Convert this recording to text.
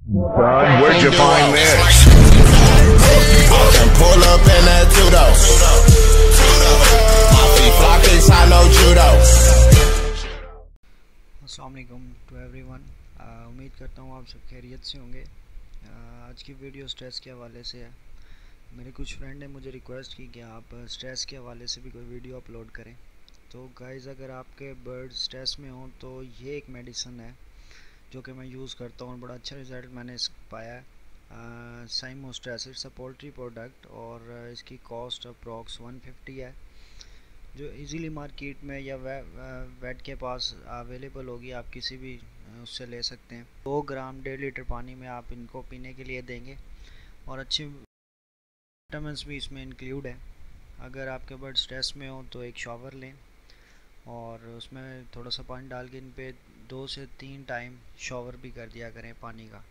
Son, where'd you find this? I can pull up in that Tudo. I be flocking, I know judo. अस्सलाम वालेकुम to everyone. उम्मीद करता हूँ आप सब खैरियत से होंगे। आज की वीडियो स्ट्रेस के हवाले से है। मेरे कुछ फ्रेंड ने मुझे रिक्वेस्ट की कि आप स्ट्रेस के हवाले से भी कोई वीडियो अपलोड करें। तो गाइज़, अगर आपके बर्ड स्ट्रेस में हों तो ये एक मेडिसिन है जो कि मैं यूज़ करता हूँ, बड़ा अच्छा रिज़ल्ट मैंने पाया है। साइमोस्ट्रेस, इट्स अ पोल्ट्री प्रोडक्ट और इसकी कॉस्ट अप्रॉक्स 150 है, जो इजीली मार्केट में या वेट के पास अवेलेबल होगी। आप किसी भी उससे ले सकते हैं। 2 ग्राम 1.5 लीटर पानी में आप इनको पीने के लिए देंगे और अच्छे विटामिन्स भी इसमें इंक्लूड है। अगर आपके बर्ड स्ट्रेस में हो तो एक शॉवर लें और उसमें थोड़ा सा पानी डाल के इन पे 2 से 3 टाइम शॉवर भी कर दिया करें पानी का।